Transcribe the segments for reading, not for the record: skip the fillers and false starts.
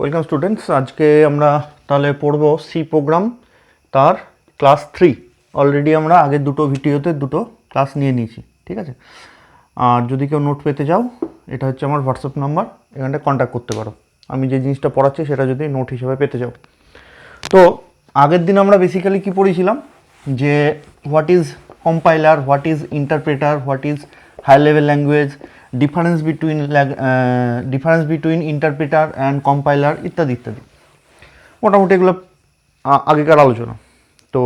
Welcome students. আজকে আমরা তাহলে পড়ব সি প্রোগ্রাম, তার ক্লাস 3। অলরেডি আমরা আগের দুটো ভিডিওতে দুটো ক্লাস নিয়ে নিয়েছি, ঠিক আছে। আর যদি কেউ নোট পেতে চাও, এটা হচ্ছে আমার হোয়াটসঅ্যাপ নাম্বার, এখানটা কন্ট্যাক্ট করতে পারো। আমি যে জিনিসটা পড়াচ্ছি সেটা যদি নোট হিসেবে পেতে চাও। তো আগের দিন আমরা বেসিক্যালি কী পড়েছিলাম, যে what is compiler, what is interpreter, what is high level language, difference between interpreter and compiler ইত্যাদি ইত্যাদি। মোটামুটি এগুলো আগেকার আলোচনা। তো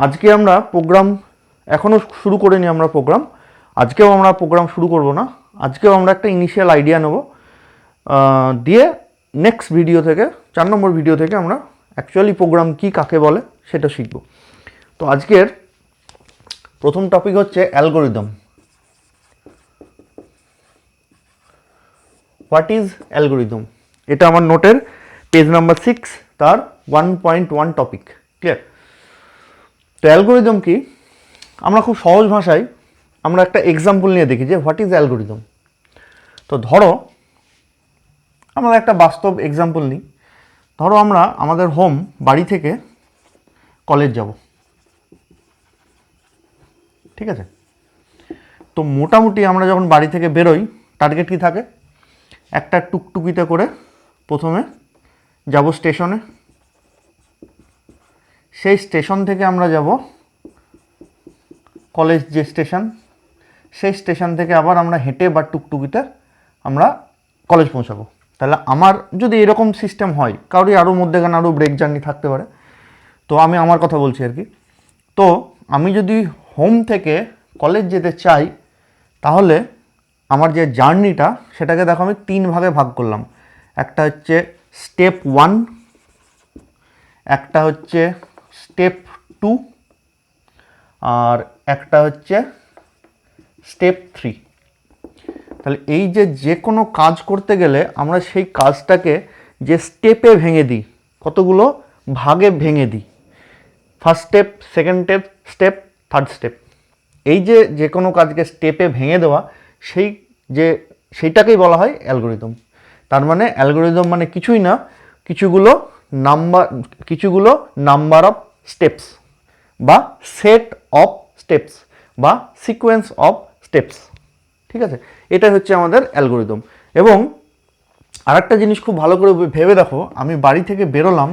আজকে আমরা প্রোগ্রাম এখনও শুরু করিনি। আমরা প্রোগ্রাম আজকেও আমরা প্রোগ্রাম শুরু করব না। আজকেও আমরা একটা ইনিশিয়াল আইডিয়া নেব, দিয়ে নেক্সট ভিডিও থেকে 4 নম্বর ভিডিও থেকে আমরা অ্যাকচুয়ালি প্রোগ্রাম কী, কাকে বলে সেটা শিখব। তো আজকের প্রথম টপিক হচ্ছে অ্যালগোরিদম। What is algorithm? এটা আমার নোটের পেজ নাম্বার 6, তার 1.1 টপিক। ক্লিয়ার? তো অ্যালগোরিদম কি, আমরা খুব সহজ ভাষায় আমরা একটা এক্সাম্পল নিয়ে দেখি যে হোয়াট ইজ অ্যালগোরিদম। তো ধরো আমরা একটা বাস্তব এক্সাম্পল নিই। ধরো আমরা আমাদের বাড়ি থেকে কলেজ যাব, ঠিক আছে। তো মোটামুটি আমরা যখন বাড়ি থেকে বেরোই, টার্গেট কী থাকে? একটা টুকটুকিতে করে প্রথমে যাব স্টেশনে, সেই স্টেশন থেকে আমরা যাব কলেজ যে স্টেশন, সেই স্টেশন থেকে আবার আমরা হেঁটে বা টুকটুকিতে আমরা কলেজ পৌঁছাবো। তাহলে আমার যদি এরকম সিস্টেম হয়, কারোরই আরও মধ্যেখানে আরও ব্রেক জার্নি থাকতে পারে, তো আমি আমার কথা বলছি আর কি। তো আমি যদি হোম থেকে কলেজ যেতে চাই, তাহলে আমার যে জার্নিটা সেটাকে দেখো আমি 3 ভাগে ভাগ করলাম। একটা হচ্ছে স্টেপ 1, একটা হচ্ছে স্টেপ 2, আর একটা হচ্ছে স্টেপ 3। তাহলে এই যে কোনো কাজ করতে গেলে আমরা সেই কাজটাকে যে স্টেপে ভেঙে দিই, কতগুলো ভাগে ভেঙে দিই, first step, second step, third step. এই যে কোনো কাজকে স্টেপে ভেঙে দেওয়া, সেইটাকেই বলা হয় অ্যালগোরিদম। তার মানে অ্যালগোরিদম মানে কিছুই না, কিছুগুলো নাম্বার অফ স্টেপস বা সেট অফ স্টেপস বা সিকোয়েন্স অফ স্টেপস, ঠিক আছে। এটাই হচ্ছে আমাদের অ্যালগোরিদম। এবং আরেকটা জিনিস খুব ভালো করে ভেবে দেখো, আমি বাড়ি থেকে বেরোলাম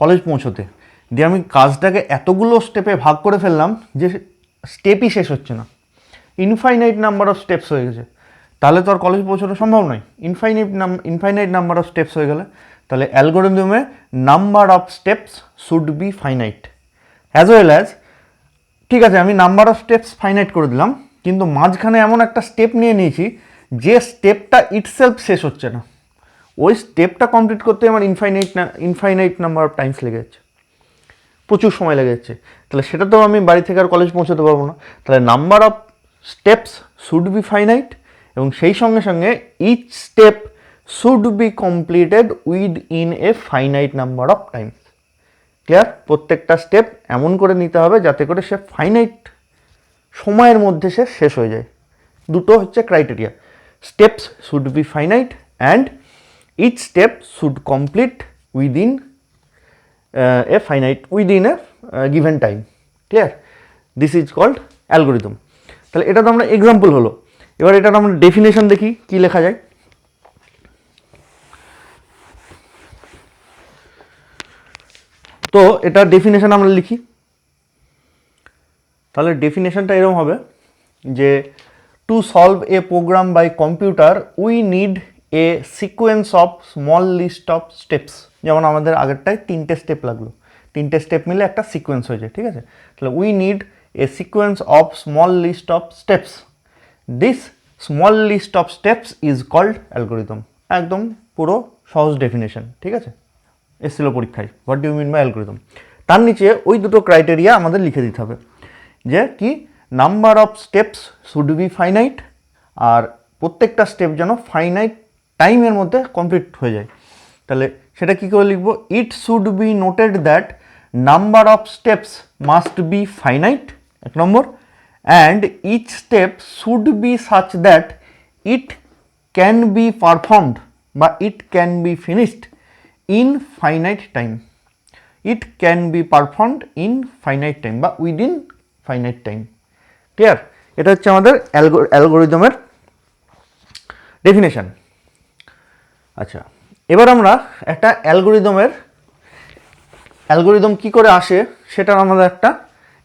কলেজ পৌঁছতে, দিয়ে আমি কাজটাকে এতগুলো স্টেপে ভাগ করে ফেললাম যে স্টেপই শেষ হচ্ছে না, ইনফাইনাইট নাম্বার অফ স্টেপস হয়ে গেছে। তাহলে তো আর কলেজ পৌঁছানো সম্ভব নয়। ইনফাইনাইট নাম্বার অফ স্টেপস হয়ে গেলে তাহলে অ্যালগোরিদমে number of steps should be finite as well as, ঠিক আছে, আমি নাম্বার অফ স্টেপস ফাইনাইট করে দিলাম, কিন্তু মাঝখানে এমন একটা স্টেপ নিয়ে নিয়েছি যে স্টেপটা ইটসেলফ শেষ হচ্ছে না। ওই স্টেপটা কমপ্লিট করতে আমার ইনফাইনাইট নাম্বার অফ টাইমস লেগে যাচ্ছে, প্রচুর সময় লেগে যাচ্ছে। তাহলে সেটা তো আমি বাড়ি থেকে আর কলেজ পৌঁছাতে পারবো না। তাহলে number of steps should be finite, এবং সেই সঙ্গে সঙ্গে each step should be completed within a finite number of times. Clear? প্রত্যেকটা স্টেপ এমন করে নিতে হবে যাতে করে সে ফাইনাইট সময়ের মধ্যে সে শেষ হয়ে যায়। দুটো হচ্ছে criteria, steps should be finite and each step should complete within within a given time. Clear? This is called algorithm. তাহলে এটা তো আমরা এক্সাম্পল হলো। এবার এটার আমরা ডেফিনেশন দেখি কি লেখা যায়। তো এটা ডেফিনেশন আমরা লিখি। তাহলে ডেফিনেশনটা এরকম হবে যে to solve a program by computer we need a sequence of small list of steps. যেমন আমাদের আগেরটায় 3টে স্টেপ লাগলো, 3টে স্টেপ মিলে একটা সিকোয়েন্স হয়ে যায়, ঠিক আছে। তাহলে we need a sequence of small list of steps. This small list of steps is called algorithm. একদম পুরো সহজ ডেফিনেশন, ঠিক আছে, এসেছিল পরীক্ষায়, what do you mean by algorithm. তার নিচে ওই দুটো ক্রাইটেরিয়া আমাদের লিখে দিতে হবে, যে কি number of steps should be finite, আর প্রত্যেকটা স্টেপ যেন ফাইনাইট টাইমের মধ্যে কমপ্লিট হয়ে যায়। তাহলে সেটা কী করে লিখবো? It should be noted that number of steps must be finite, 1 নম্বর, and each step should be such that it can be performed বা it can be finished in finite time, it can be performed in finite time বা within finite time. Clear? এটা হচ্ছে আমাদের অ্যালগোরিদমের definition. আচ্ছা, এবার আমরা একটা অ্যালগোরিদম কি করে আসে সেটার আমাদের একটা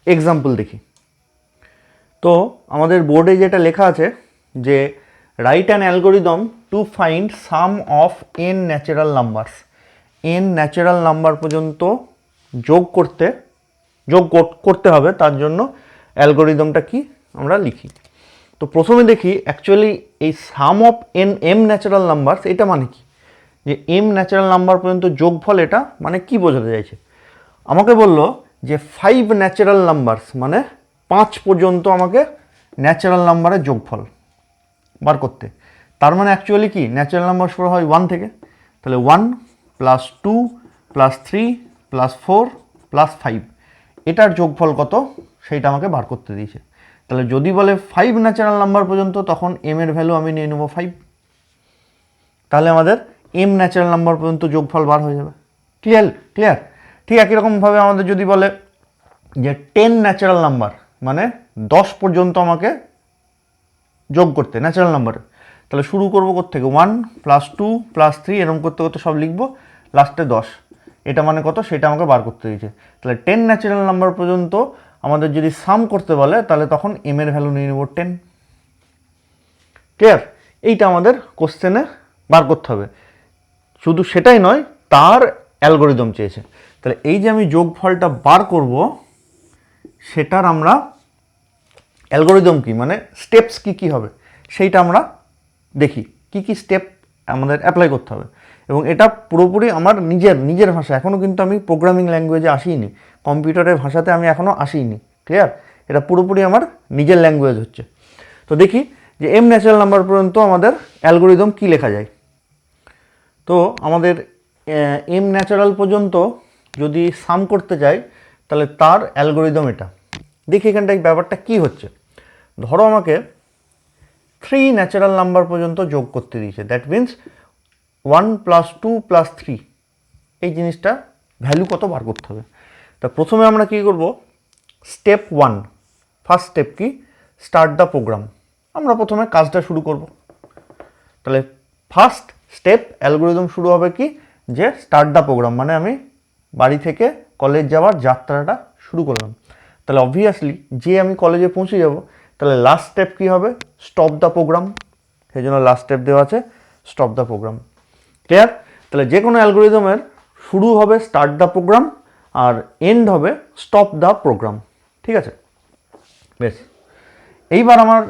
এক্সাম্পল দেখি। তো আমাদের বোর্ডে যেটা লেখা আছে যে write an algorithm to find some of n natural numbers, n natural number পর্যন্ত যোগ করতে হবে, তার জন্য অ্যালগোরিদমটা কি আমরা লিখি। তো প্রথমে দেখি অ্যাকচুয়ালি এই সাম অফ m ন্যাচারাল নাম্বারস এটা মানে কি, যে m ন্যাচারাল নাম্বার পর্যন্ত যোগফল, এটা মানে কি বোঝাতে চাইছে। আমাকে বলল যে 5 ন্যাচারাল নাম্বারস মানে 5 পর্যন্ত আমাকে ন্যাচারাল নাম্বারের যোগফল বার করতে। তার মানে অ্যাকচুয়ালি কি, ন্যাচারাল নাম্বার শুরু হয় 1 থেকে, তাহলে 1 প্লাস 2 প্লাস 3 প্লাস 4 প্লাস 5, এটার যোগফল কত সেইটা আমাকে বার করতে দিয়েছে। তাহলে যদি বলে 5 ন্যাচারাল নাম্বার পর্যন্ত, তখন m এর ভ্যালু আমি নিয়ে নেব 5, তাহলে আমাদের m ন্যাচারাল নাম্বার পর্যন্ত যোগফল বার হয়ে যাবে। ক্লিয়ার? ঠিক একই রকমভাবে আমাদের যদি বলে যে 10 ন্যাচারাল নাম্বার মানে 10 পর্যন্ত আমাকে যোগ করতে ন্যাচারাল নাম্বারে, তাহলে শুরু করবো কোত্থেকে, 1 প্লাস 2 প্লাস 3 এরকম করতে করতে সব লিখবো, লাস্টে 10, এটা মানে কত সেটা আমাকে বার করতে দিয়েছে। তাহলে 10 ন্যাচারাল নাম্বার পর্যন্ত আমাদের যদি সাম করতে বলে, তাহলে তখন m এর ভ্যালু নিয়ে নেব 10। ক্লিয়ার? এইটা আমাদের কোশ্চেনে বার করতে হবে। শুধু সেটাই নয়, তার অ্যালগোরিদম চেয়েছে। তাহলে এই যে আমি যোগফলটা বার করব, সেটার আমরা অ্যালগোরিদম কি মানে স্টেপস কি হবে সেইটা আমরা দেখি, কি স্টেপ আমাদের অ্যাপ্লাই করতে হবে। এবং এটা পুরোপুরি আমার নিজের ভাষা, এখনও কিন্তু আমি প্রোগ্রামিং ল্যাঙ্গুয়েজে আসিনি, কম্পিউটারের ভাষাতে আমি এখনও আসিনি। ক্লিয়ার? এটা পুরোপুরি আমার নিজের ল্যাঙ্গুয়েজ হচ্ছে। তো দেখি যে m ন্যাচারাল নাম্বার পর্যন্ত আমাদের অ্যালগোরিদম কি লেখা যায়। তো আমাদের m ন্যাচারাল পর্যন্ত যদি সাম করতে যাই, তাহলে তার অ্যালগোরিদম এটা। দেখি এখানটায় ব্যাপারটা কি হচ্ছে। ধরো আমাকে 3 ন্যাচারাল নাম্বার পর্যন্ত যোগ করতে দিয়েছে, দ্যাট মিন্স 1 প্লাস 2 প্লাস 3, এই জিনিসটা ভ্যালু কত বার করতে হবে। তা প্রথমে আমরা কি করব, স্টেপ 1, ফার্স্ট স্টেপ কি, স্টার্ট দ্য প্রোগ্রাম। আমরা প্রথমে কাজটা শুরু করব। তাহলে ফার্স্ট স্টেপ অ্যালগোরিদম শুরু হবে কি, যে স্টার্ট দ্য প্রোগ্রাম মানে আমি বাড়ি থেকে কলেজ যাওয়ার যাত্রাটা শুরু করলাম। তাহলে অবভিয়াসলি যে আমি কলেজে পৌঁছে যাব, তাহলে লাস্ট স্টেপ কী হবে, স্টপ দ্য প্রোগ্রাম। সেই জন্য লাস্ট স্টেপ দেওয়া আছে স্টপ দ্য প্রোগ্রাম। ক্লিয়ার? তাহলে যে কোনো অ্যালগোরিদমের শুরু হবে স্টার্ট দ্য প্রোগ্রাম আর এন্ড হবে স্টপ দ্য প্রোগ্রাম। ঠিক আছে, বেশ। এইবার আমার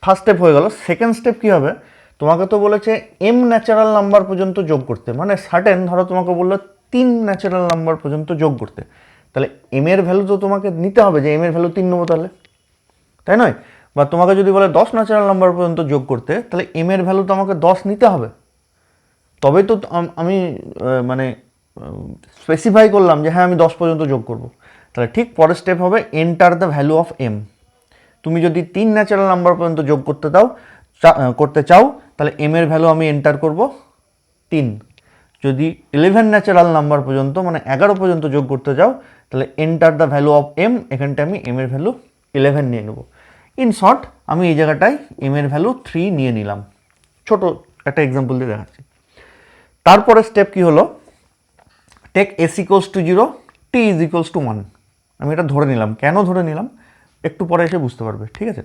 ফার্স্ট স্টেপ হয়ে গেল। সেকেন্ড স্টেপ কী হবে, তোমাকে তো বলেছে m ন্যাচারাল নাম্বার পর্যন্ত যোগ করতে, মানে সার্টেন, ধরো তোমাকে বললো 3 ন্যাচারাল নাম্বার পর্যন্ত যোগ করতে, তাহলে m এর ভ্যালু তো তোমাকে নিতে হবে, যে m এর ভ্যালু 3 নেবো তাহলে, তাই নয়? বা তোমাকে যদি বলে 10 ন্যাচারাল নাম্বার পর্যন্ত যোগ করতে, তাহলে m এর ভ্যালু তো আমাকে 10 নিতে হবে, তবেই তো আমি মানে স্পেসিফাই করলাম যে হ্যাঁ আমি 10 পর্যন্ত যোগ করব। তাহলে ঠিক পরের স্টেপ হবে enter the value of m। তুমি যদি 3 ন্যাচারাল নাম্বার পর্যন্ত যোগ করতে চাও, তাহলে m এর ভ্যালু আমি এন্টার করব 3। যদি 11 ন্যাচারাল নাম্বার পর্যন্ত মানে 11 পর্যন্ত যোগ করতে চাও, তাহলে enter the value of m, এখানটা আমি m এর ভ্যালু 11 নিয়ে নেব। ইন শর্ট আমি এই জায়গাটায় m এর ভ্যালু 3 নিয়ে নিলাম। ছোট একটা এক্সাম্পল দিয়ে দেখাচ্ছি। তারপরে স্টেপ কি হলো, take s equals to 0, t is equals to 1। আমি এটা ধরে নিলাম, কেন ধরে নিলাম একটু পরে এসে বুঝতে পারবে। ঠিক আছে,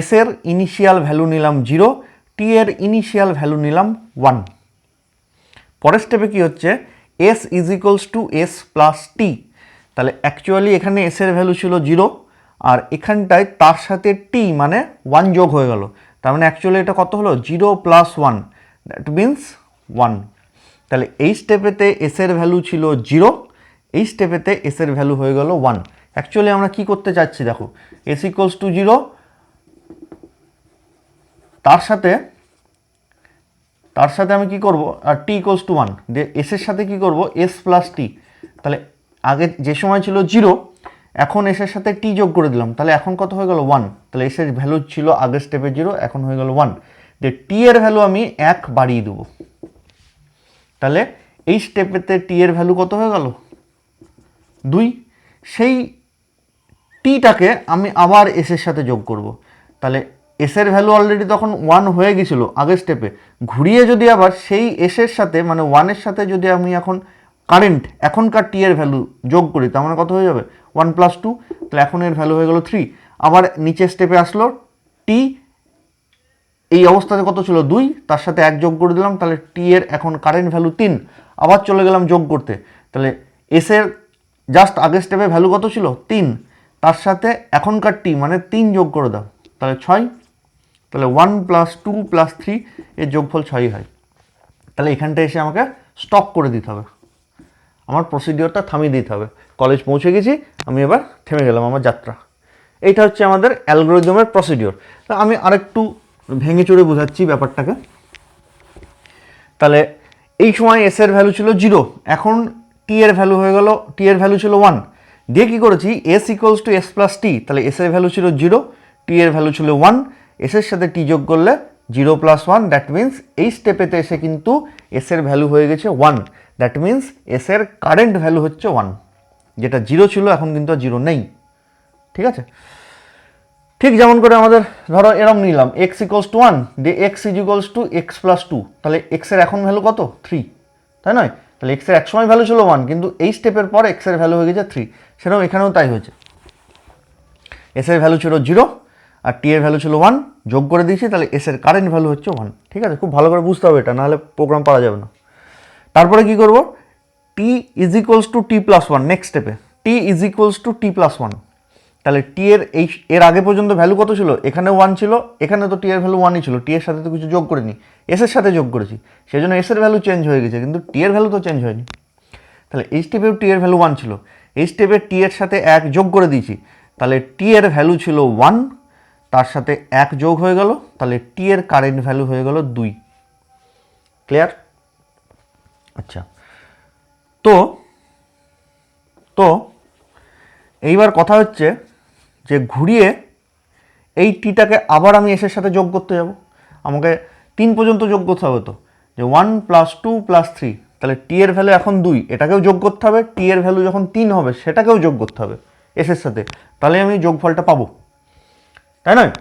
s এর ইনিশিয়াল ভ্যালু নিলাম 0, t এর ইনিশিয়াল ভ্যালু নিলাম 1। পরের স্টেপে কি হচ্ছে, s is equals two s plus t। তাহলে অ্যাকচুয়ালি এখানে s এর ভ্যালু ছিল 0, আর এখানটায় তার সাথে t মানে 1 যোগ হয়ে গেল। তার মানে অ্যাকচুয়ালি এটা কত হলো, 0 প্লাস 1, দ্যাট মিনস 1। তাহলে এই স্টেপেতে s এর ভ্যালু ছিল 0, এই স্টেপেতে s এর ভ্যালু হয়ে গেল 1। অ্যাকচুয়ালি আমরা কি করতে চাচ্ছি দেখো, s ইকুয়ালস টু 0, তার সাথে আমি কি করব, আর t ইকুয়ালস টু 1, s এর সাথে কি করব, s প্লাস t। তাহলে আগে যে সময় ছিল 0, এখন s এর সাথে t যোগ করে দিলাম, তাহলে এখন কত হয়ে গেল 1। তাহলে s এর ভ্যালু ছিল আগের স্টেপে 0, এখন হয়ে গেল 1। যে t এর ভ্যালু আমি 1 বাড়িয়ে দেবো। তাহলে এই স্টেপেতে টি এর ভ্যালু কত হয়ে গেল 2, সেই টিটাকে আমি আবার এসের সাথে যোগ করব। তাহলে এসের ভ্যালু অলরেডি তখন 1 হয়ে গেছিলো আগের স্টেপে, ঘুরিয়ে যদি আবার সেই এসের সাথে মানে 1-এর সাথে যদি আমি এখন এখনকার টি এর ভ্যালু যোগ করি, তার মানে কত হয়ে যাবে 1 + 2, তাহলে এখন এর ভ্যালু হয়ে গেল 3। আবার নিচের স্টেপে আসলো টি এই অবস্থাতে কত ছিল 2, তার সাথে 1 যোগ করে দিলাম, তাহলে টি এর এখন কারেন্ট ভ্যালু 3। আবার চলে গেলাম যোগ করতে, তাহলে এসের জাস্ট আগের স্টেপে ভ্যালু কত ছিল 3, তার সাথে এখনকার টি মানে 3 যোগ করে দাও, তাহলে 6। তাহলে 1 + 2 + 3 এর যোগফল 6 হয়। তাহলে এখানটা এসে আমাকে স্টপ করে দিতে হবে, আমার প্রসিডিওরটা থামিয়ে দিতে হবে। কলেজ পৌঁছে গেছি, আমি এবার থেমে গেলাম আমার যাত্রা। এইটা হচ্ছে আমাদের অ্যালগরিদমের প্রসিডিওর। তা আমি আরেকটু ভেঙে চড়ে বোঝাচ্ছি ব্যাপারটাকে। তাহলে এই সময় এস এর ভ্যালু ছিল 0, এখন টি এর ভ্যালু হয়ে গেল, টি এর ভ্যালু ছিল 1, দিয়ে কী করেছি s = s + t, তাহলে এস এর ভ্যালু ছিল 0, টি এর ভ্যালু ছিল 1, এসের সাথে টি যোগ করলে 0 + 1, দ্যাট মিন্স এই স্টেপেতে এসে কিন্তু এস এর ভ্যালু হয়ে গেছে 1, দ্যাট মিন্স এস এর কারেন্ট ভ্যালু হচ্ছে 1, যেটা 0 ছিল এখন কিন্তু আর 0 নেই। ঠিক আছে, ঠিক যেমন করে আমাদের ধরো এরম নিলাম x = 1, দিয়ে x = x + 2, তাহলে x এর এখন ভ্যালু কত 3, তাই নয়? তাহলে x এর এক সময় ভ্যালু ছিল 1, কিন্তু এই স্টেপের পর x এর ভ্যালু হয়ে গেছে 3, সেরকম এখানেও তাই হয়েছে। s এর ভ্যালু ছিল 0 আর t এর ভ্যালু ছিল 1, যোগ করে দিয়েছি, তাহলে s এর কারেন্ট ভ্যালু হচ্ছে 1। ঠিক আছে, খুব ভালো করে বুঝতে হবে এটা, নাহলে প্রোগ্রাম পাওয়া যাবে না। তারপরে কি করব, t = t + 1, নেক্সট স্টেপে t = t + 1, তাহলে টি এর আগে পর্যন্ত ভ্যালু কত ছিল, এখানে 1 ছিল, এখানে তো টি এর ভ্যালু 1ই ছিল, টি এর সাথে তো কিছু যোগ করিনি, এস এর সাথে যোগ করেছি, সেই জন্য এস এর ভ্যালু চেঞ্জ হয়ে গেছে, কিন্তু টি এর ভ্যালু তো চেঞ্জ হয়নি। তাহলে এই স্টেপেও টি এর ভ্যালু 1 ছিল, এই স্টেপে টি এর সাথে 1 যোগ করে দিয়েছি, তাহলে টি এর ভ্যালু ছিল 1, তার সাথে 1 যোগ হয়ে গেল, তাহলে টি এর কারেন্ট ভ্যালু হয়ে গেল 2। ক্লিয়ার? আচ্ছা, তো তো এইবার কথা হচ্ছে যে ঘুরিয়ে এই টিটাকে আবার আমি এসের সাথে যোগ করতে যাব, আমাকে 3 পর্যন্ত যোগ করতে হবে, তো যে 1 + 2 + 3, তাহলে টি এর ভ্যালু এখন 2, এটাকেও যোগ করতে হবে, টি এর ভ্যালু যখন 3 হবে সেটাকেও যোগ করতে হবে এসের সাথে, তাহলে আমি যোগফলটা পাবো, তাই নয়?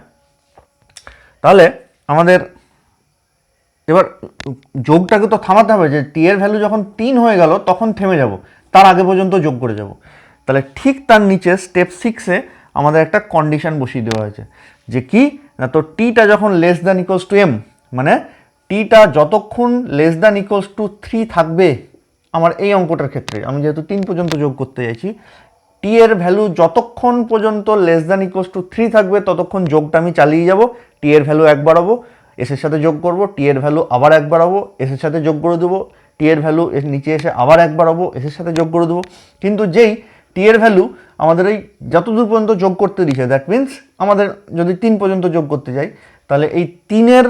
তাহলে আমাদের এবার যোগটাকে তো থামাতে হবে, যে টি এর ভ্যালু যখন 3 হয়ে গেল তখন থেমে যাব, তার আগে পর্যন্ত যোগ করে যাব। তাহলে ঠিক তার নিচে স্টেপ 6-এ আমাদের একটা কন্ডিশন বসিয়ে দেওয়া হয়েছে, যে কি না, তো টিটা যখন <= m, মানে টিটা যতক্ষণ <= 3 থাকবে, আমার এই অঙ্কটার ক্ষেত্রে আমি যেহেতু 3 পর্যন্ত যোগ করতে চাইছি, টি এর ভ্যালু যতক্ষণ পর্যন্ত <= 3 থাকবে ততক্ষণ যোগটা আমি চালিয়ে যাব, টি এর ভ্যালু 1 বাড়াবো, এসের সাথে যোগ করব, টি এর ভ্যালু আবার 1 বাড়াবো, এসের সাথে যোগ করে দেবো, টি এর ভ্যালু এর নিচে এসে আবার 1 বাড়াবো, এসের সাথে যোগ করে দেবো, কিন্তু যেই টি এর ভ্যালু আমাদের এই যতদূর পর্যন্ত যোগ করতে দিচ্ছে, দ্যাট মিন্স আমাদের যদি 3 পর্যন্ত যোগ করতে যাই, তাহলে এই 3-এর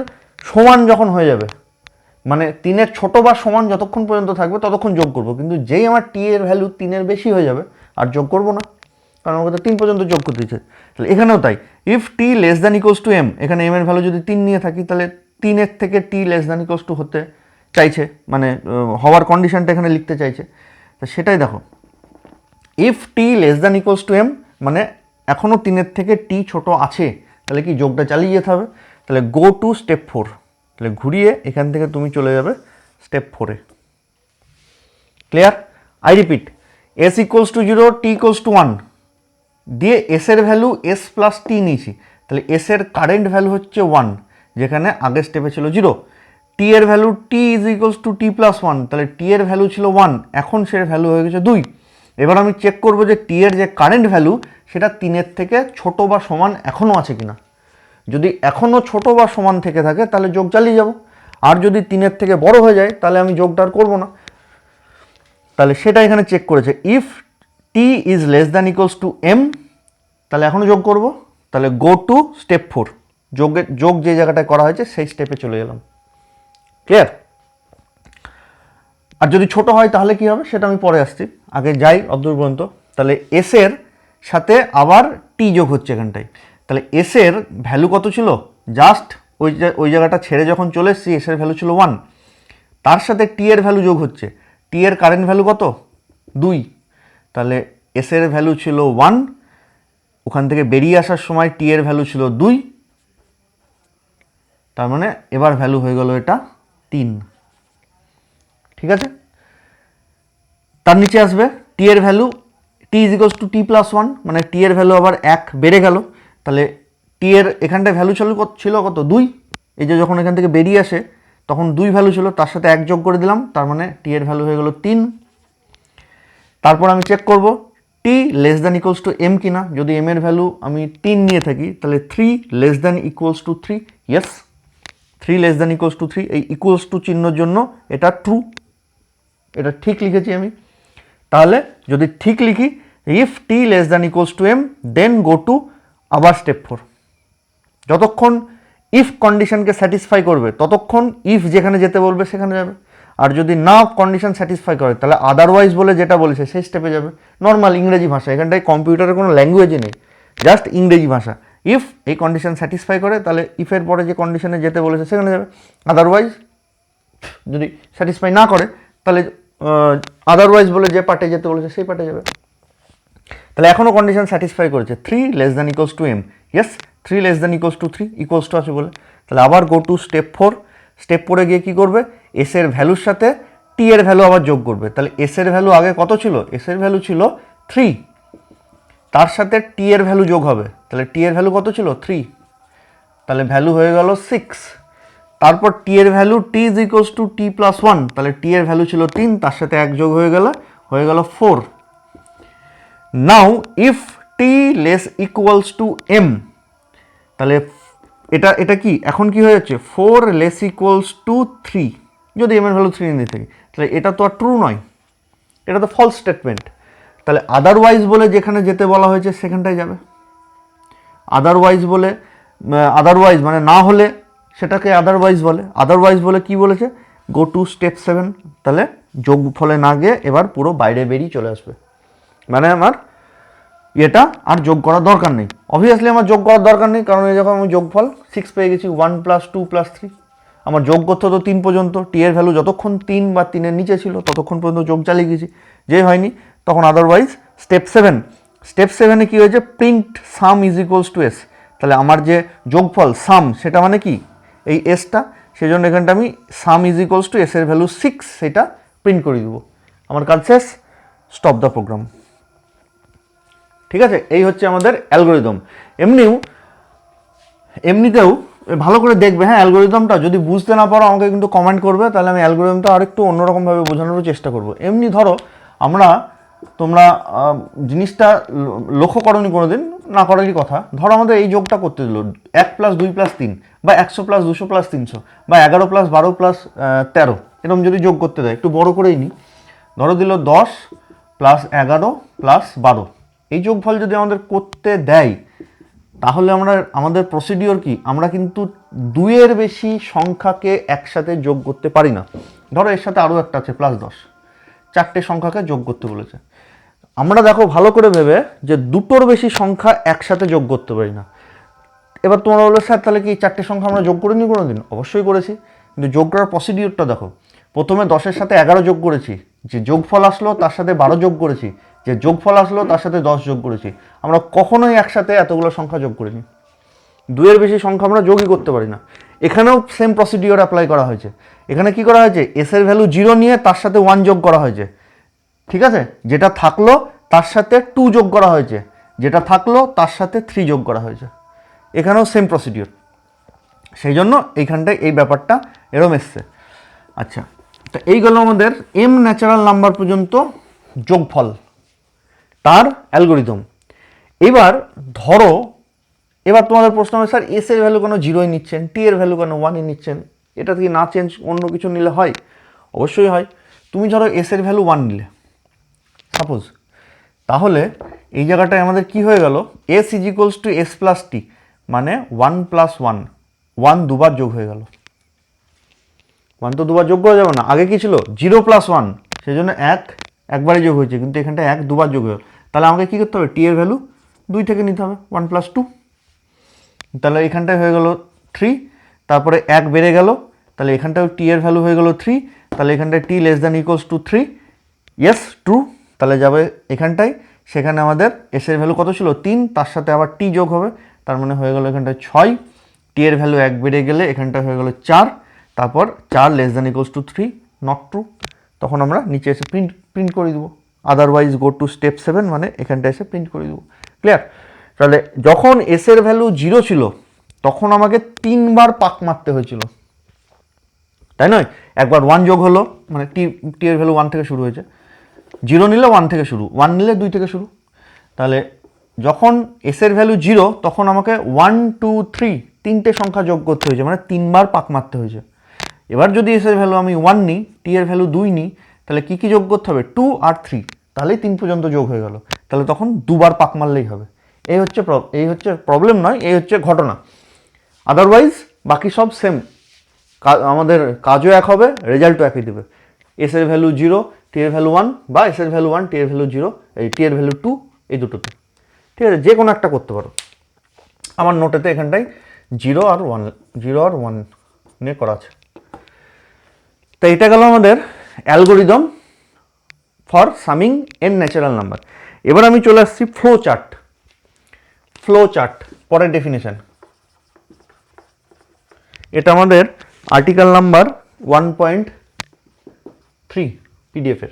সমান যখন হয়ে যাবে, মানে 3-এর ছোট বা সমান যতক্ষণ পর্যন্ত থাকবে ততক্ষণ যোগ করব, কিন্তু যেই আমার টি এর ভ্যালু 3-এর বেশি হয়ে যাবে আর যোগ করব না, কারণ আমাকে তো 3 পর্যন্ত যোগ করতে দিচ্ছে। তাহলে এখানেও তাই, ইফ টি <= m, এখানে m এর ভ্যালু যদি 3 নিয়ে থাকি, তাহলে 3-এর থেকে টি <= হতে চাইছে, মানে হওয়ার কন্ডিশনটা এখানে লিখতে চাইছে, তো সেটাই দেখো, ইফ টি <= m, মানে এখনও 3-এর থেকে টি ছোট আছে, তাহলে কি যোগটা চালিয়ে যেতে হবে, তাহলে গো টু স্টেপ 4, তাহলে ঘুরিয়ে এখান থেকে তুমি চলে যাবে স্টেপ 4-এ। Clear? I repeat, s = 0, t = 1, দিয়ে এস এর ভ্যালু s + t নিয়েছি, তাহলে এস এর কারেন্ট ভ্যালু হচ্ছে 1, যেখানে আগের স্টেপে ছিল 0, টি এর ভ্যালু t = t + 1, তাহলে টি এর ভ্যালু ছিল 1, এখন সে ভ্যালু হয়ে গেছে 2। এবার আমি চেক করব যে টি এর যে কারেন্ট ভ্যালু সেটা 3-এর থেকে ছোট বা সমান এখনও আছে কিনা, যদি এখনও ছোট বা সমান থেকে থাকে তাহলে যোগ চালিয়ে যাব, আর যদি 3-এর থেকে বড় হয়ে যায় তাহলে আমি যোগটা আর করবো না। তাহলে সেটা এখানে চেক করেছে, ইফ টি <= m, তাহলে এখনও যোগ করব, তাহলে গো টু স্টেপ 4, যোগ যে জায়গাটায় করা হয়েছে সেই স্টেপে চলে গেলাম। ক্লিয়ার? আর যদি ছোট হয় তাহলে কি হবে সেটা আমি পরে আসছি, আগে যাই অতদূর পর্যন্ত। তাহলে এস এর সাথে আবার টি যোগ হচ্ছে এখানটায়, তাহলে এস এর ভ্যালু কত ছিল, জাস্ট ওই জায়গাটা ছেড়ে যখন চলে এসেছি এস এর ভ্যালু ছিল 1, তার সাথে টি এর ভ্যালু যোগ হচ্ছে, টি এর কারেন্ট ভ্যালু কত 2, তাহলে এস এর ভ্যালু ছিল 1, ওখান থেকে বেরিয়ে আসার সময় টি এর ভ্যালু ছিল 2, তার মানে এবার ভ্যালু হয়ে গেল এটা 3। ঠিক আছে, তার নিচে আসবে টি এর value T is equals to T plus 1, মানে টি এর ভ্যালু আবার 1 বেড়ে গেল, তাহলে টি এর এখানটায় ভ্যালু ছিল কত 2, এই যে যখন এখান থেকে বেরিয়ে আসে তখন 2 ভ্যালু ছিল, তার সাথে 1 যোগ করে দিলাম, তার মানে টি এর ভ্যালু হয়ে গেল 3। তারপর আমি চেক করব T less than equals to M কিনা, যদি এম এর ভ্যালু আমি 3 নিয়ে থাকি তাহলে 3 less than equals to 3, yes 3 less than equals to 3, এই ইকুয়ালস টু চিহ্নর জন্য এটা ট্রু, এটা ঠিক লিখেছি আমি। তাহলে যদি ঠিক লিখি if t less than equals to m then go to আবার স্টেপ 4, যতক্ষণ ইফ কন্ডিশনকে স্যাটিসফাই করবে ততক্ষণ ইফ যেখানে যেতে বলবে সেখানে যাবে, আর যদি না কন্ডিশন স্যাটিসফাই করে তাহলে আদারওয়াইজ বলে যেটা বলেছে সেই স্টেপে যাবে। নর্মাল ইংরেজি ভাষা, এখানটায় কম্পিউটারের কোনো ল্যাঙ্গুয়েজই নেই, জাস্ট ইংরেজি ভাষা। ইফ এই কন্ডিশন স্যাটিসফাই করে তাহলে ইফের পরে যে কন্ডিশনে যেতে বলেছে সেখানে যাবে, আদারওয়াইজ যদি স্যাটিসফাই না করে তাহলে আদারওয়াইজ বলে যে পার্টে যেতে বলেছে সেই পার্টে যাবে। তাহলে এখনও কন্ডিশন স্যাটিসফাই করেছে 3 less than equals to m, yes 3 less than equals to 3 equals to আছে বলে, তাহলে আবার গো টু স্টেপ 4। স্টেপ 4-এ গিয়ে কী করবে, এস এর ভ্যালুর সাথে টি এর ভ্যালু আবার যোগ করবে। তাহলে এস এর ভ্যালু আগে কত ছিল, এস এর ভ্যালু ছিল 3, তার সাথে টি এর ভ্যালু যোগ হবে, তাহলে টি এর ভ্যালু কত ছিল 3, তাহলে ভ্যালু হয়ে গেল 6। তারপর টি এর value T is equals to T plus 1, তাহলে টি এর ভ্যালু ছিল 3, তার সাথে 1 যোগ হয়ে গেল 4। Now if t less equals to m, তাহলে এটা কি এখন কি হয়ে যাচ্ছে 4 লেস ইকুয়ালস টু 3, যদি এম এর ভ্যালু 3 নিয়ে থাকি তাহলে এটা তো আর ট্রু নয়, এটা তো ফলস স্টেটমেন্ট। তাহলে আদারওয়াইজ বলে যেখানে যেতে বলা হয়েছে সেখানটায় যাবে, আদারওয়াইজ বলে আদারওয়াইজ মানে না হলে সেটাকে আদারওয়াইজ বলে, আদারওয়াইজ বলে কি বলেছে গো টু স্টেপ 7, তাহলে যোগ ফলে না গিয়ে এবার পুরো বাইরে বেরিয়ে চলে আসবে, মানে আমার এটা আর যোগ করার দরকার নেই। অবভিয়াসলি আমার যোগ করার দরকার নেই, কারণ এই যখন আমি যোগফল 6 পেয়ে গেছি, 1 + 2 + 3, আমার যোগ করতে হতো 3 পর্যন্ত, টি এর ভ্যালু যতক্ষণ 3 বা 3-এর নিচে ছিল ততক্ষণ পর্যন্ত যোগ চালিয়ে গেছি, যেই হয়নি তখন আদারওয়াইজ। স্টেপ 7-এ কী হয়েছে print some is equals to S, তাহলে আমার যে যোগফল সাম সেটা মানে কি এই এসটা, সেই জন্য এখানটা আমি সাম ইজ ইকুয়ালস টু এস এর ভ্যালু 6 সেটা প্রিন্ট করে দেবো, আমার কাজ শেষ, স্টপ দ্য প্রোগ্রাম। ঠিক আছে, এই হচ্ছে আমাদের অ্যালগোরিদম। এমনিতেও ভালো করে দেখবে, হ্যাঁ অ্যালগোরিদমটা যদি বুঝতে না পারো আমাকে কিন্তু কমেন্ট করবে, তাহলে আমি অ্যালগোরিদমটা আরেকটু অন্যরকমভাবে বোঝানোর চেষ্টা করব। এমনি ধরো তোমরা জিনিসটা লক্ষ্য করোনি কোনো দিন, না করারই কথা, ধরো আমাদের এই যোগটা করতে দিল 1 + 2 + 3 বা 100 + 200 + 300 বা 11 + 12 + 13, এরকম যদি যোগ করতে দেয়, একটু বড় করেই নিই, ধরো দিল 10 + 11 + 12, এই যোগফল যদি আমাদের করতে দেয় তাহলে আমাদের প্রসিডিওর কি, আমরা কিন্তু 2-এর বেশি সংখ্যাকে একসাথে যোগ করতে পারি না। ধরো এর সাথে আরও একটা আছে +10, 4টে সংখ্যাকে যোগ করতে বলেছে। আমরা দেখো ভালো করে ভেবে যে 2টোর বেশি সংখ্যা একসাথে যোগ করতে পারি না। এবার তোমরা বলবে স্যার তাহলে কি 4টে সংখ্যা আমরা যোগ করিনি কোনো দিন? অবশ্যই করেছি, কিন্তু যোগ করার প্রসিডিওরটা দেখো, প্রথমে 10-এর সাথে 11 যোগ করেছি, যে যোগফল আসলো তার সাথে 12 যোগ করেছি, যে যোগফল আসলো তার সাথে 10 যোগ করেছি, আমরা কখনোই একসাথে এতগুলো সংখ্যা যোগ করিনি। 2-এর বেশি সংখ্যা আমরা যোগই করতে পারি না। এখানেও সেম প্রসিডিওর অ্যাপ্লাই করা হয়েছে। এখানে কি করা হয়েছে, এস এর ভ্যালু 0 নিয়ে তার সাথে 1 যোগ করা হয়েছে, ঠিক আছে, যেটা থাকলো তার সাথে 2 যোগ করা হয়েছে, যেটা থাকলো তার সাথে 3 যোগ করা হয়েছে। এখানেও সেম প্রসিডিওর, সেই জন্য এইখানটায় এই ব্যাপারটা এরম এসছে। আচ্ছা, তো এই গেল আমাদের এম ন্যাচারাল নাম্বার পর্যন্ত যোগফল, তার অ্যালগোরিদম। এবার ধরো, এবার তোমাদের প্রশ্ন হবে স্যার এস এর ভ্যালু কেন 0-ই নিচ্ছেন, টি এর ভ্যালু কেন 1-ই নিচ্ছেন, এটা কি না চেঞ্জ অন্য কিছু নিলে হয়? অবশ্যই হয়। তুমি ধরো এস এর ভ্যালু 1 নিলে সাপোজ, তাহলে এই জায়গাটায় আমাদের কি হয়ে গেল, S is equals to S plus T, মানে 1 + 1, 1 দুবার যোগ হয়ে গেল। 1 তো দুবার যোগ করা যাবে না, আগে কি ছিল 0 + 1, সেই জন্য একবারই যোগ হয়েছে, কিন্তু এখানটা 1 দুবার যোগ হয়ে গেল। তাহলে আমাকে কী করতে হবে, টি এর ভ্যালু 2 থেকে নিতে হবে, 1 + 2, তাহলে এখানটায় হয়ে গেল 3, তারপরে 1 বেড়ে গেল, তাহলে এখানটায় টি এর ভ্যালু হয়ে গেল 3, তাহলে এখানটায় T less than equals to 3, yes true, তাহলে যাবে এখানটায়, সেখানে আমাদের এসের ভ্যালু কত ছিল 3, তার সাথে আবার টি যোগ হবে, তার মানে হয়ে গেল এখানটায় 6, টি এর ভ্যালু 1 বেড়ে গেলে এখানটায় হয়ে গেল 4, তারপর 4 > 3, নট ট্রু, তখন আমরা নিচে এসে প্রিন্ট করে দেবো। আদারওয়াইজ গো টু স্টেপ 7, মানে এখানটায় এসে প্রিন্ট করে দেবো। ক্লিয়ার? তাহলে যখন এসের ভ্যালু 0 ছিল তখন আমাকে 3 বার পাক মারতে হয়েছিল, তাই নয়? একবার 1 যোগ হলো, মানে টি এর ভ্যালু 1 থেকে শুরু হয়েছে, 0 নিলে 1 থেকে শুরু, 1 নিলে 2 থেকে শুরু। তাহলে যখন এসের ভ্যালু 0 তখন আমাকে 1 2 3 তিনটে সংখ্যা যোগ করতে হয়েছে, মানে 3 বার পাক মারতে হয়েছে। এবার যদি এসের ভ্যালু আমি 1 নিই, টি এর ভ্যালু 2 নিই, তাহলে কী কী যোগ করতে হবে? 2 আর 3, তাহলেই 3 পর্যন্ত যোগ হয়ে গেল। তাহলে তখন দুবার পাক মারলেই হবে। এই হচ্ছে প্রবলেম নয়, এই হচ্ছে ঘটনা। আদারওয়াইজ বাকি সব সেম, আমাদের কাজও এক হবে, রেজাল্টও একই দেবে। এস এর ভ্যালু 0, টি এর ভ্যালু 1, বা এস এর ভ্যালু 1, টি এর ভ্যালু 0, এই টি এর ভ্যালু 2, এই দুটোতে। ঠিক আছে, যে কোনো একটা করতে পারো। আমার নোটেতে এখানটায় 0 আর 1 নিয়ে করা আছে। তো এটা গেল আমাদের algorithm for summing N natural number. এবার আমি চলে আসছি ফ্লো চার্ট, পরের ডেফিনেশন। এটা আমাদের আর্টিকেল নাম্বার 1.3 পিডিএফের।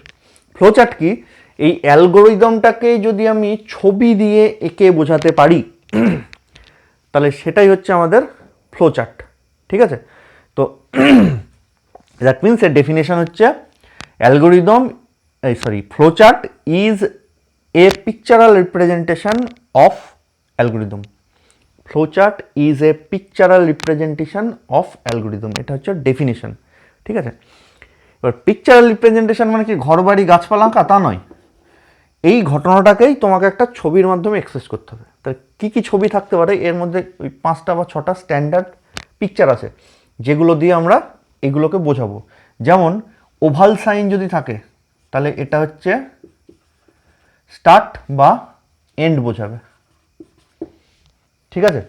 ফ্লো চার্ট কি? এই অ্যালগোরিদমটাকে যদি আমি ছবি দিয়ে এঁকে বোঝাতে পারি তাহলে সেটাই হচ্ছে আমাদের ফ্লো চার্ট। ঠিক আছে, তো দ্যাট মিনস এর ডেফিনেশন হচ্ছে flow chart is a pictorial representation of algorithm. Flow chart is a pictorial representation of algorithm, এটা হচ্ছে ডেফিনেশন। ঠিক আছে, এবার পিকচারাল রিপ্রেজেন্টেশন মানে কি ঘর বাড়ি গাছপালা আঁকা? তা নয়, এই ঘটনাটাকেই তোমাকে একটা ছবির মাধ্যমে এক্সপ্রেস করতে হবে। তাই কী কী ছবি থাকতে পারে? এর মধ্যে ওই 5টা বা 6টা স্ট্যান্ডার্ড পিকচার আছে, যেগুলো দিয়ে আমরা এগুলোকে বোঝাবো। যেমন ওভাল সাইন যদি থাকে তাহলে এটা হচ্ছে স্টার্ট বা এন্ড বোঝাবে। ঠিক আছে,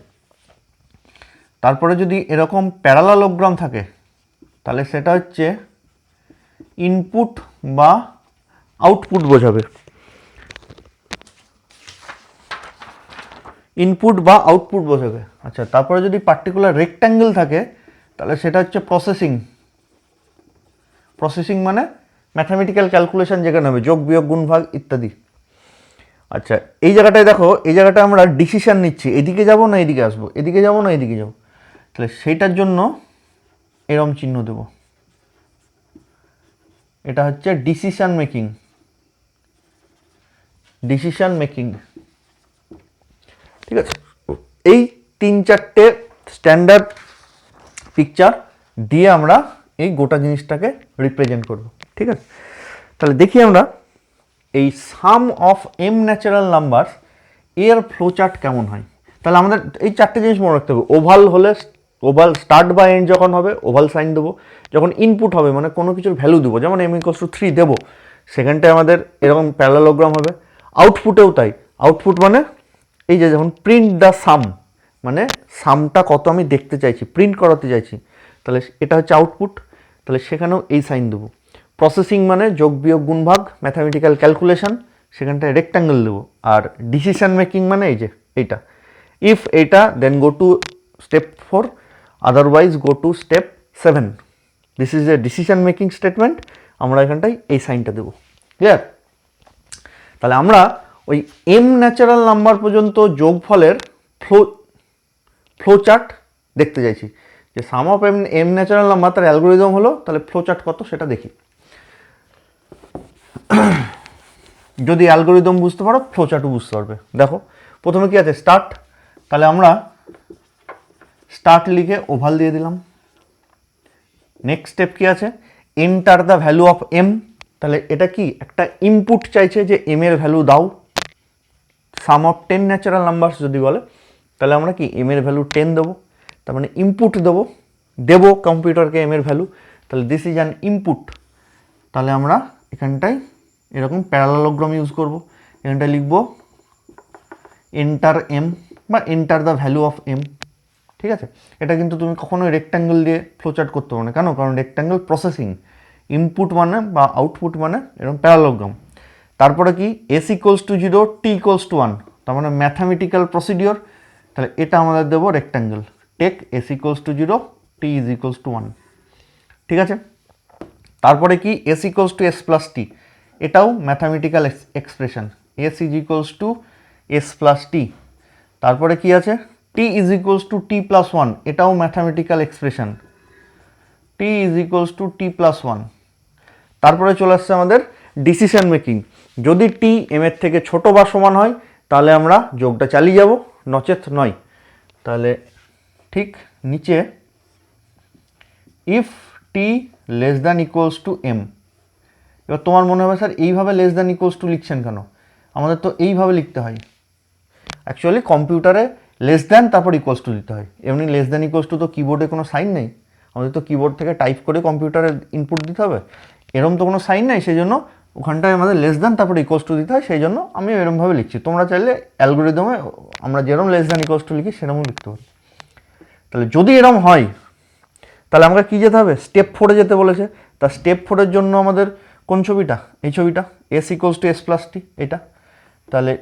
তারপরে যদি এরকম প্যারালালোগ্রাম থাকে তাহলে সেটা হচ্ছে ইনপুট বা আউটপুট বোঝাবে। ইনপুট বা আউটপুট বোঝাবে। আচ্ছা, তারপরে যদি পার্টিকুলার রেক্ট্যাঙ্গেল থাকে তাহলে সেটা হচ্ছে প্রসেসিং মানে ম্যাথামেটিক্যাল ক্যালকুলেশন যেখানে হবে, যোগ বিয়োগ গুণ ভাগ ইত্যাদি। আচ্ছা, এই জায়গাটায় দেখো, এই জায়গাটা আমরা ডিসিশন নিচ্ছি, এদিকে যাব না এদিকে আসবো, এদিকে যাব না এদিকে যাব, তাহলে সেইটার জন্য এরম চিহ্ন দেব। এটা হচ্ছে ডিসিশন মেকিং। ঠিক আছে, এই 3-4টে স্ট্যান্ডার্ড পিকচার দিয়ে আমরা এই গোটা জিনিসটাকে রিপ্রেজেন্ট করব। ঠিক আছে, তাহলে দেখি আমরা এই সাম অফ এম ন্যাচারাল নাম্বার এর ফ্লো চার্ট কেমন হয়। তাহলে আমাদের এই 4টে জিনিস মনে রাখতে হবে। ওভাল হলে ওভাল স্টার্ট বা এন্ড যখন হবে ওভাল সাইন দেবো। যখন ইনপুট হবে মানে কোনো কিছুর ভ্যালু দেবো, যেমন m=3 দেবো, সেখানটায় আমাদের এরকম প্যারালোগ্রাম হবে। আউটপুটেও তাই, আউটপুট মানে এই যে যখন প্রিন্ট দ্য সাম, মানে সামটা কত আমি দেখতে চাইছি, প্রিন্ট করাতে চাইছি, তাহলে এটা হচ্ছে আউটপুট, তাহলে সেখানেও এই সাইন দেবো। প্রসেসিং মানে যোগ বিয়োগ গুণ ভাগ ম্যাথামেটিক্যাল ক্যালকুলেশন, সেখানটায় রেক্ট্যাঙ্গেল দেবো। আর ডিসিশন মেকিং মানে এই যে এইটা, ইফ এইটা then go to step 4, otherwise go to step 7। This is a decision making statement, আমরা এখানটায় এই সাইনটা দেবো। ক্লিয়ার? তাহলে আমরা ওই এম ন্যাচারাল নাম্বার পর্যন্ত যোগফলের ফ্লো চার্ট দেখতে চাইছি, যে সাম অফ এম ন্যাচারাল নাম্বার তার অ্যালগোরিদম হলো, তাহলে ফ্লো চার্ট কত সেটা দেখি। যদি অ্যালগোরিদম বুঝতে পারো ফ্লো চার্টও বুঝতে পারবে। দেখো প্রথমে কি আছে? স্টার্ট, তাহলে আমরা স্টার্ট লিখে ওভাল দিয়ে দিলাম। নেক্সট স্টেপ কি আছে? Enter the value of m, তাহলে এটা কি একটা ইনপুট চাইছে যে এম এর ভ্যালু দাও। সাম অফ 10 ন্যাচারাল নাম্বারস যদি বলে তাহলে আমরা কি এম এর ভ্যালু 10 দেবো, তার মানে ইনপুট দেবো কম্পিউটারকে এম এর ভ্যালু, তাহলে দিস ইজ অ্যান ইনপুট। তাহলে আমরা এখানটায় এরকম প্যারালোগ্রাম ইউজ করব, এখানটায় লিখব এন্টার এম বা enter the value of m. ঠিক আছে, এটা কিন্তু তুমি কখনোই রেক্ট্যাঙ্গেল দিয়ে ফ্লোচার্ট করতে পারো না। কেন? কারণ রেক্ট্যাঙ্গেল প্রসেসিং, ইনপুট মানে বা আউটপুট মানে এরকম প্যারালোগ্রাম। তারপরে কি S equals to 0, T equals to 1, তার মানে ম্যাথামেটিক্যাল প্রসিডিওর। তাহলে এটা আমাদের দেবো rectangle, take S equals to 0, T is equals to 1। ঠিক আছে, তারপরে কি S equals to S plus T, এটাও mathematical expression, S is equals to S plus T. তারপরে কি আছে T is equals to T plus 1, এটাও mathematical expression, T is equals to T plus 1। তারপরে চলে আসছে আমাদের ডিসিশন মেকিং। যদি টি এম এর থেকে ছোট বা সমান হয় তাহলে আমরা যোগটা চালিয়ে যাব, নচেত নয়। তাহলে ঠিক নিচে if t less than equals to m. এবার তোমার মনে হবে স্যার এইভাবে লেস দ্যান ইকুয়ালস টু লিখছেন কেন? আমাদের তো এইভাবে লিখতে হয়। অ্যাকচুয়ালি কম্পিউটারে লেস দ্যান তারপর ইকুয়ালস টু দিতে হয়, এমনি লেস দ্যান ইকুয়ালস টু তো কিবোর্ডে কোনো সাইন নেই, আমাদের তো কিবোর্ড থেকে টাইপ করে কম্পিউটারে ইনপুট দিতে হবে, এরম তো কোনো সাইন নেই, সেই জন্য ওখানটায় আমাদের লেস দ্যান তারপর ইকুয়ালস টু দিতে হয়, সেই জন্য আমি এরমভাবে লিখছি। তোমরা চাইলে অ্যালগোরিদমে আমরা যেরকম লেস দ্যান ইকুয়ালস টু লিখি সেরকমও লিখতে পারি। তাহলে যদি এরম হয় তাহলে আমাকে কী যেতে হবে, স্টেপ 4-এ যেতে বলেছে। তা স্টেপ 4-এর জন্য আমাদের কোন ছবিটা, এই ছবিটা, S equals to S plus T, এটা। তাহলে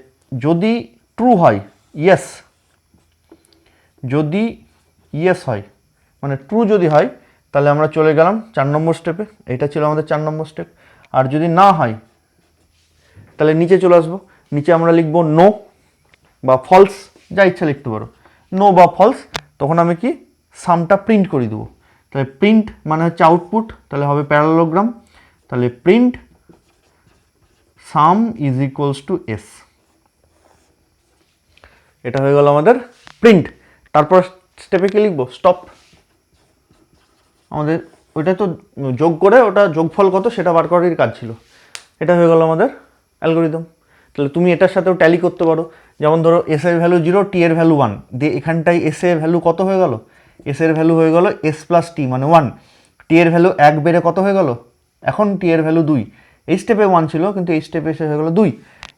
যদি ট্রু হয়, ইয়েস, যদি ইয়েস হয় মানে ট্রু যদি হয় তাহলে আমরা চলে গেলাম 4 নম্বর স্টেপে, এটা ছিল আমাদের 4 নম্বর স্টেপ। আর যদি না হয় তাহলে নিচে চলে আসবো, নিচে আমরা লিখব নো বা ফলস, যা ইচ্ছা লিখতে পারো, নো বা ফলস। তখন আমি কি সামটা প্রিন্ট করে দেবো। তাহলে প্রিন্ট মানে হচ্ছে আউটপুট, তাহলে হবে প্যারালোগ্রাম, তাহলে print some is equals to S, এটা হয়ে গেল আমাদের প্রিন্ট। তারপর স্টেপে কি লিখবো, স্টপ। আমাদের ওইটা তো যোগ করে ওটা যোগফল কত সেটা বার করার কাজ ছিল। এটা হয়ে গেল আমাদের অ্যালগোরিদম। তাহলে তুমি এটার সাথেও ট্যালি করতে পারো, যেমন ধরো এস এর ভ্যালু 0, টি এর ভ্যালু 1, দিয়ে এখানটায় এস এর ভ্যালু কত হয়ে গেল, এস এর ভ্যালু হয়ে গেল এস প্লাস টি মানে 1, টি এর ভ্যালু 1 বেড়ে কত হয়ে গেল, এখন টি এর ভ্যালু 2, এই স্টেপে 1 ছিল কিন্তু এই স্টেপে এসে হয়ে গেল 2।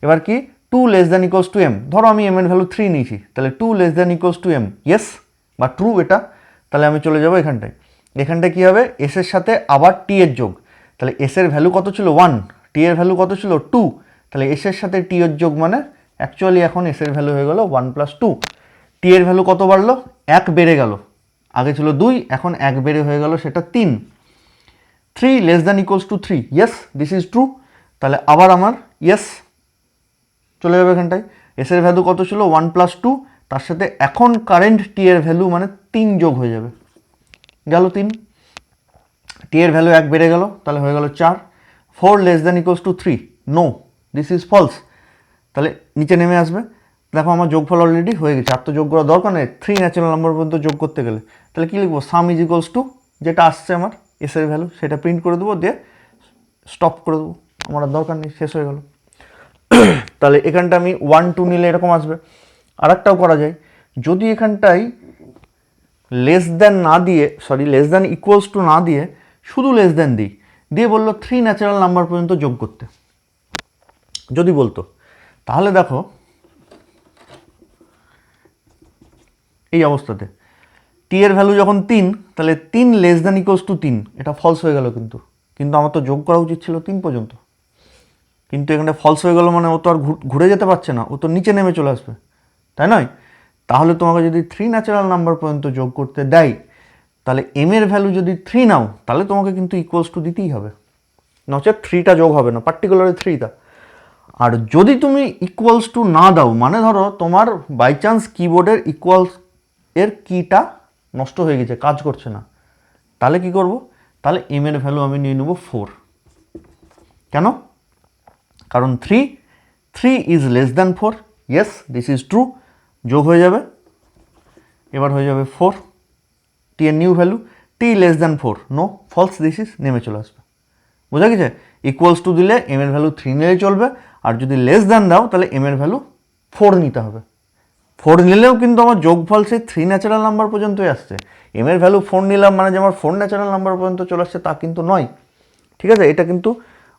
এবার কি 2 less than equals to m, ধরো আমি এম এর ভ্যালু 3 নিয়েছি, তাহলে 2 less than equals to m, yes বা ট্রু এটা। তাহলে আমি চলে যাবো এখানটায়, এখানটায় কী হবে, এস এর সাথে আবার টি এর যোগ, তাহলে এস এর ভ্যালু কত ছিল 1, টি এর ভ্যালু কত ছিল 2, তাহলে এস এর সাথে টি এর যোগ মানে অ্যাকচুয়ালি এখন এস এর ভ্যালু হয়ে গেল 1 প্লাস 2। টি এর ভ্যালু কত বাড়লো, 1 বেড়ে গেল, আগে ছিল 2, এখন 1 বেড়ে হয়ে গেল সেটা 3। 3 less than equals to 3, yes this is true. তাহলে আবার আমার ইয়েস চলে যাবে এখানটায়, এস এর ভ্যালু কত ছিল 1 প্লাস 2, তার সাথে এখন কারেন্ট টি এর ভ্যালু মানে 3 যোগ হয়ে যাবে, গেল 3। টি এর ভ্যালু 1 বেড়ে গেল, তাহলে হয়ে গেল 4। 4 less than equals to 3, no this is false. তাহলে নিচে নেমে আসবে, দেখো আমার যোগফল অলরেডি হয়ে গেছে, আর তো যোগ করার দরকার নেই, 3 ন্যাচারাল নাম্বার পর্যন্ত যোগ করতে গেলে। তাহলে কী লিখবো, সাম ইজ ইকুয়ালস টু যেটা আসছে আমার এস এর ভ্যালু সেটা প্রিন্ট করে দেবো, দিয়ে স্টপ করে দেবো, আমার আর দরকার নেই, শেষ হয়ে গেল। তাহলে এখানটা আমি 1 2 নিলে এরকম আসবে। আর একটাও করা যায়, যদি এখানটায় লেস দ্যান না দিয়ে, sorry less than equals two না দিয়ে শুধু লেস দ্যান দিই, দিয়ে বললো 3 ন্যাচারাল নাম্বার পর্যন্ত যোগ করতে, যদি বলতো, তাহলে দেখো এই অবস্থাতে টি এর ভ্যালু যখন 3, তাহলে 3 লেস দ্যান ইকুয়ালস টু 3, এটা ফলস হয়ে গেল, কিন্তু কিন্তু আমার তো যোগ করা উচিত ছিল 3 পর্যন্ত, কিন্তু এখানে ফলস হয়ে গেল মানে ও তো আর ঘুরে যেতে পারছে না, ও তো নিচে নেমে চলে আসবে, তাই নয়? তাহলে তোমাকে যদি 3 ন্যাচারাল নাম্বার পর্যন্ত যোগ করতে দেয়, তাহলে এম এর ভ্যালু যদি 3 নাও তাহলে তোমাকে কিন্তু ইকুয়ালস টু দিতেই হবে, নচেত 3টা যোগ হবে না, পার্টিকুলারলি 3টা। আর যদি তুমি ইকুয়ালস টু না দাও, মানে ধরো তোমার বাই চান্স কিবোর্ডের ইকুয়ালস এর কিটা নষ্ট হয়ে গেছে, কাজ করছে না, তাহলে কি করব, তাহলে এম এর ভ্যালু আমি নিয়ে নেব 4। কেন? কারণ 3 is less than 4, yes this is true, যোগ হয়ে যাবে, এবার হয়ে যাবে 4, টি এর new value, t less than 4, no false this is, নেমে চলে আসবে, বোঝা গেছে? ইকুয়ালস টু দিলে এম এর ভ্যালু 3 নিলেই চলবে, আর যদি লেস দ্যান দাও তাহলে এম এর ভ্যালু 4 নিতে হবে। 4 নিলেও কিন্তু আমার যোগফল সেই 3 ন্যাচারাল নাম্বার পর্যন্তই আসছে, এম এর ভ্যালু 4 নিলাম মানে যে আমার 4 ন্যাচারাল নাম্বার পর্যন্ত চলে আসছে তা কিন্তু নয়, ঠিক আছে? এটা কিন্তু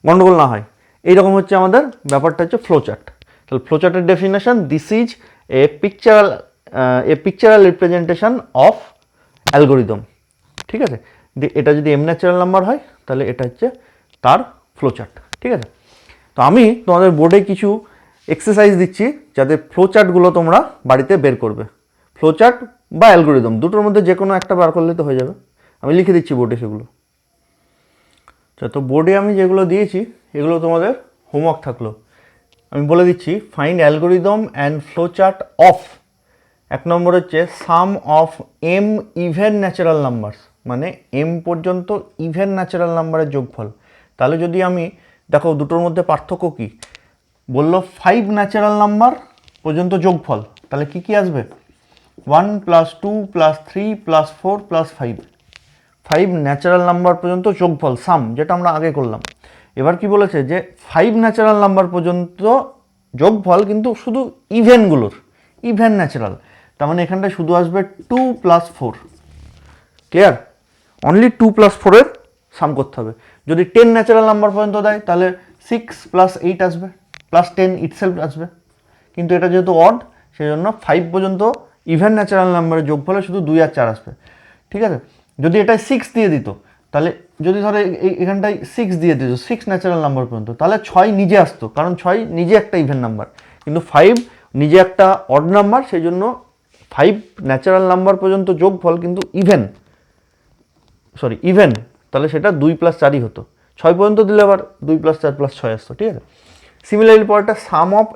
গন্ডগোল না হয়। এইরকম হচ্ছে আমাদের ব্যাপারটা, হচ্ছে ফ্লোচার্ট। তাহলে ফ্লোচার্টের definition, this is a pictorial representation of algorithm, ঠিক আছে? এটা যদি এম ন্যাচারাল নাম্বার হয় তাহলে তাহলে এটা হচ্ছে তার ফ্লোচার্ট। ঠিক আছে, তো আমি তোমাদের বোর্ডে কিছু এক্সারসাইজ দিচ্ছি যাতে ফ্লোচার্টগুলো তোমরা বাড়িতে বের করবে। ফ্লোচার্ট বা অ্যালগোরিদম দুটোর মধ্যে যে কোনো একটা বার করলে তো হয়ে যাবে। আমি লিখে দিচ্ছি বোর্ডে সেগুলো। তো বোর্ডে আমি যেগুলো দিয়েছি এগুলো তোমাদের হোমওয়ার্ক থাকলো। আমি বলে দিচ্ছি, find algorithm and flowchart of, এক নম্বর হচ্ছে sum of M even natural numbers, মানে এম পর্যন্ত ইভেন ন্যাচারাল নাম্বারের যোগফল। তাহলে যদি আমি দেখো দুটোর মধ্যে পার্থক্য কী বললো, 5 ন্যাচারাল নাম্বার পর্যন্ত যোগফল, তাহলে কি কি আসবে 1 + 2 + 3 + 4 + 5, 5 ন্যাচারাল নাম্বার পর্যন্ত যোগফল সাম, যেটা আমরা আগে করলাম। এবার কি বলেছে যে 5 ন্যাচারাল নাম্বার পর্যন্ত যোগফল কিন্তু শুধু ইভেনগুলোর, ইভেন ন্যাচারাল, তার মানে এখানটায় শুধু আসবে 2 + 4। ক্লিয়ার? অনলি 2 + 4 এর সাম করতে হবে। যদি 10 ন্যাচারাল নাম্বার পর্যন্ত দেয় তাহলে 6 + 8 আসবে, +10 ইটসেলফ আসবে। কিন্তু এটা যেহেতু অড, সেই জন্য 5 পর্যন্ত ইভেন ন্যাচারাল নাম্বারের যোগফলে শুধু 2 আর 4 আসবে। ঠিক আছে, যদি এটায় 6 দিয়ে দিত, তাহলে যদি ধরো এখানটায় 6 দিয়ে দিত, 6 ন্যাচারাল নাম্বার পর্যন্ত, তাহলে 6 নিজে আসতো, কারণ 6 নিজে একটা ইভেন নাম্বার। কিন্তু 5 নিজে একটা অড নাম্বার, সেই জন্য 5 ন্যাচারাল নাম্বার পর্যন্ত যোগফল কিন্তু ইভেন, তাহলে সেটা 2 + 4ই হতো। 6 পর্যন্ত দিলে আবার 2 + 4 + 6 আসতো। ঠিক আছে, সিমিলারলি পরেরটা sum of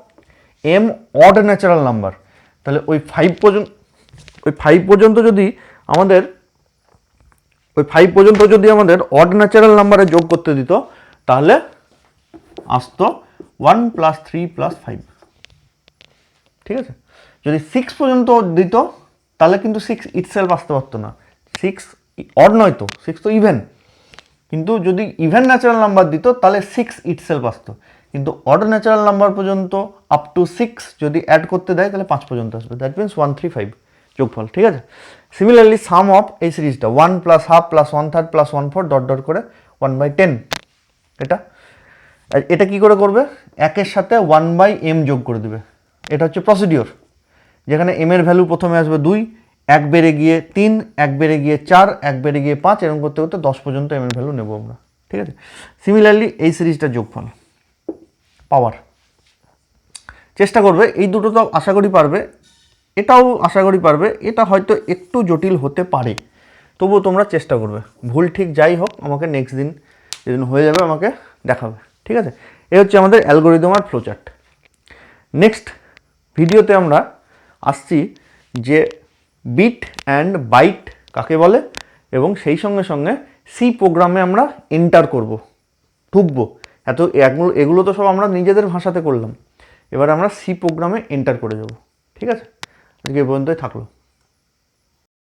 M odd natural number, তাহলে ওই 5 পর্যন্ত যদি আমাদের অড ন্যাচারাল নাম্বারে যোগ করতে দিত, তাহলে আসতো 1 + 3 + 5। ঠিক আছে, যদি 6 পর্যন্ত দিত তাহলে কিন্তু 6 ইটসেলফ আসতে পারতো না। 6 অড নয় তো, 6 তো ইভেন, কিন্তু যদি ইভেন ন্যাচারাল নাম্বার দিত তাহলে 6 ইটসেলফ আসতো। কিন্তু অড ন্যাচারাল নাম্বার পর্যন্ত আপ টু 6 যদি অ্যাড করতে দেয় তাহলে 5 পর্যন্ত আসবে, দ্যাট মিনস 1 3 5 যোগফল। ঠিক আছে, সিমিলারলি সাম অফ এই সিরিজটা 1 + হাফ + 1/3 + 1/4 করে 1/10, এটা কি করে করবে, একের সাথে 1/m যোগ করে দেবে। এটা হচ্ছে প্রসিডিওর, যেখানে m এর ভ্যালু প্রথমে আসবে 2, 1 বেড়ে গিয়ে 3, 1 বেড়ে গিয়ে 4, 1 বেড়ে গিয়ে 5, এরকম করতে করতে 10 পর্যন্ত m এর ভ্যালু নেব আমরা। ঠিক আছে, সিমিলারলি এই সিরিজটার যোগফল পাওয়ার চেষ্টা করবে। এই দুটো তো আশা করি পারবে, এটাও আশা করি পারবে, এটা হয়তো একটু জটিল হতে পারে, তবুও তোমরা চেষ্টা করবে। ভুল ঠিক যাই হোক আমাকে নেক্সট দিন যেদিন হয়ে যাবে আমাকে দেখাবে। ঠিক আছে, এই হচ্ছে আমাদের অ্যালগোরিদম আর ফ্লোচার্ট। নেক্সট ভিডিওতে আমরা আসছি যে বিট অ্যান্ড বাইট কাকে বলে, এবং সেই সঙ্গে সঙ্গে সি প্রোগ্রামে আমরা এন্টার করব, ঢুকবো। এগুলো তো সব আমরা নিজেদের ভাষাতে করলাম, এবার আমরা সি প্রোগ্রামে এন্টার করে যাব। ঠিক আছে, আজকে এই পর্যন্তই থাকলো।